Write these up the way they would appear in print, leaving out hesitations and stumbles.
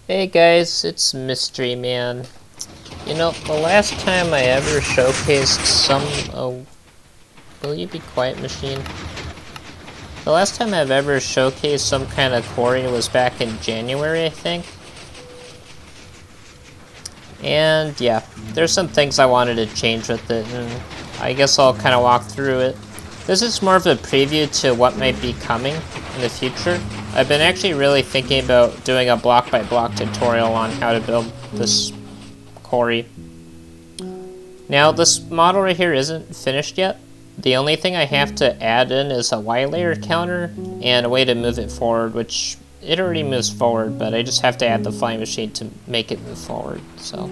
Hey guys, it's Mystery Man. You know, the last time I ever showcased some... Oh, will you be quiet, machine? The last time I've ever showcased some kind of quarry was back in January, I think. And yeah, there's some things I wanted to change with it, and I guess I'll kind of walk through it. This is more of a preview to what might be coming in the future. I've been actually really thinking about doing a block-by-block tutorial on how to build this quarry. Now, this model right here isn't finished yet. The only thing I have to add in is a Y layer counter and a way to move it forward, which it already moves forward, but I just have to add the flying machine to make it move forward. So,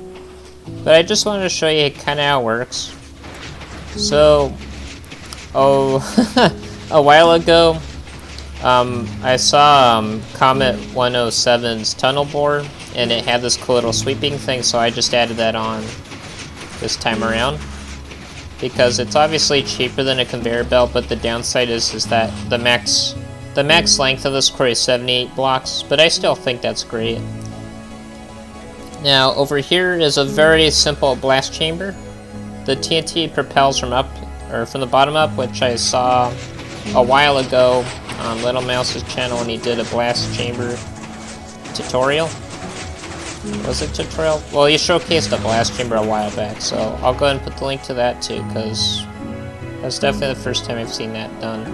but I just wanted to show you kind of how it works. So, a while ago, I saw Comet 107's tunnel bore, and it had this cool little sweeping thing, so I just added that on this time around. Because it's obviously cheaper than a conveyor belt, but the downside is that the max length of this quarry is 78 blocks, but I still think that's great. Now, over here is a very simple blast chamber. The TNT propels from the bottom up, which I saw a while ago on Little Mouse's channel when he did a blast chamber tutorial. Was it tutorial? Well, he showcased a blast chamber a while back, so I'll go ahead and put the link to that too, because that's definitely the first time I've seen that done.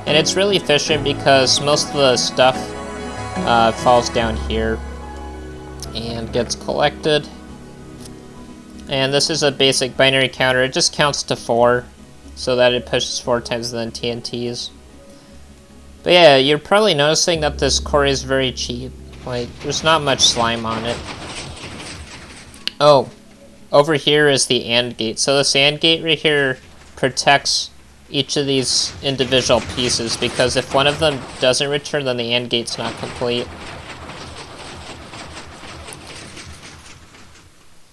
And it's really efficient because most of the stuff falls down here and gets collected. And this is a basic binary counter. It just counts to 4, so that it pushes 4 times the TNTs. But yeah, you're probably noticing that this quarry is very cheap. Like, there's not much slime on it. Oh, over here is the AND gate. So this AND gate right here protects each of these individual pieces, because if one of them doesn't return, then the AND gate's not complete.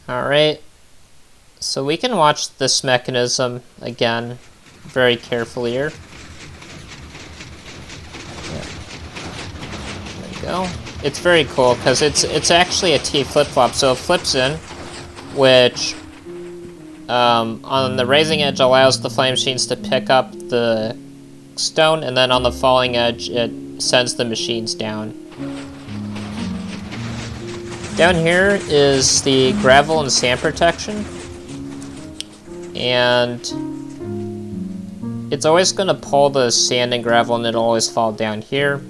Alright, so we can watch this mechanism again very carefully here. There we go. It's very cool because it's actually a T flip-flop, so it flips in, which on the raising edge allows the flying machines to pick up the stone, and then on the falling edge it sends the machines down. Down here is the gravel and sand protection, and it's always going to pull the sand and gravel, and it'll always fall down here.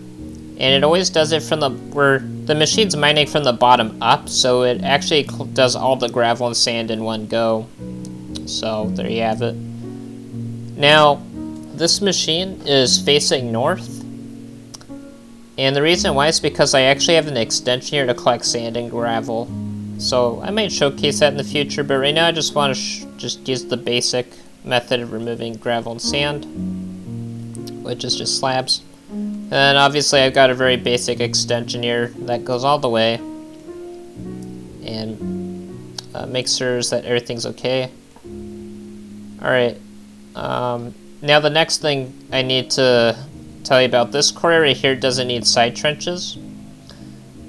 And it always does it from where the machine's mining from the bottom up, so it actually does all the gravel and sand in one go. So there you have it. Now, this machine is facing north, and the reason why is because I actually have an extension here to collect sand and gravel. So I might showcase that in the future, but right now I just want to just use the basic method of removing gravel and sand, which is just slabs. And obviously I've got a very basic extension here that goes all the way and makes sure that everything's okay. Alright, now the next thing I need to tell you about, this quarry right here doesn't need side trenches,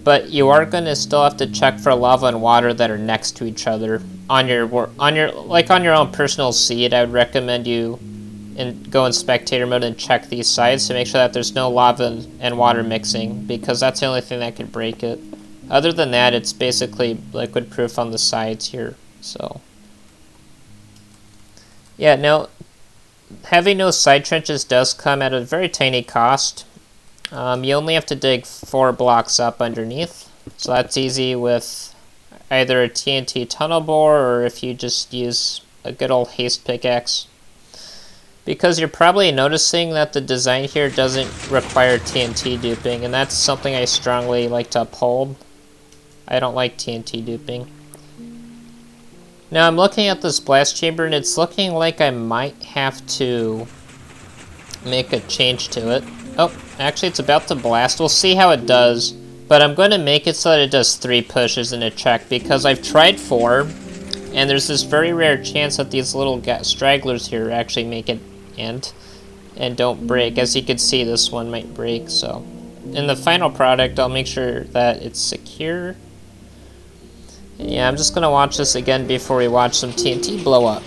but you are going to still have to check for lava and water that are next to each other on your own personal seed. I would recommend you go in spectator mode and check these sides to make sure that there's no lava and water mixing, because that's the only thing that could break it. Other than that, it's basically liquid proof on the sides here. So yeah, now having no side trenches does come at a very tiny cost. You only have to dig 4 blocks up underneath, so that's easy with either a TNT tunnel bore, or if you just use a good old haste pickaxe. Because you're probably noticing that the design here doesn't require TNT duping, and that's something I strongly like to uphold. I don't like TNT duping. Now I'm looking at this blast chamber, and it's looking like I might have to make a change to it. Oh, actually it's about to blast. We'll see how it does, but I'm going to make it so that it does 3 pushes in a check, because I've tried 4, and there's this very rare chance that these little stragglers here actually make it and don't break. As you can see, this one might break, so in the final product, I'll make sure that it's secure. Yeah, I'm just gonna watch this again before we watch some TNT blow up.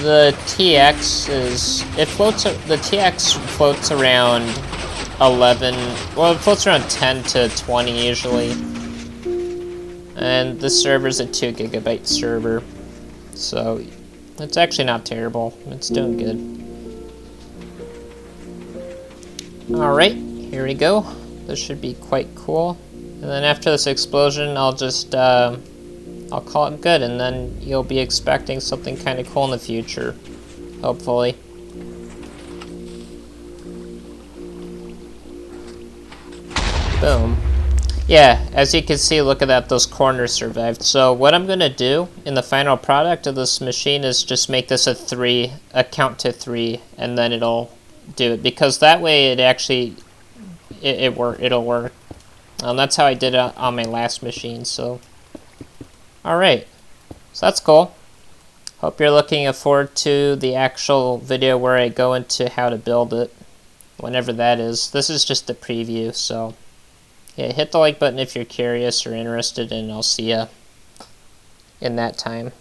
The TX is, the TX floats around 11, well, it floats around 10 to 20 usually. And the server's a 2 GB server, so it's actually not terrible. It's doing good. Alright, here we go. This should be quite cool. And then after this explosion, I'll just, I'll call it good, and then you'll be expecting something kind of cool in the future, hopefully. Boom. Yeah, as you can see, look at that, those corners survived. So what I'm going to do in the final product of this machine is just make this a count to 3, and then it'll do it. Because that way it actually, it'll work. That's how I did it on my last machine, so. Alright, so that's cool. Hope you're looking forward to the actual video where I go into how to build it, whenever that is. This is just a preview, so. Yeah, hit the like button if you're curious or interested, and I'll see ya in that time.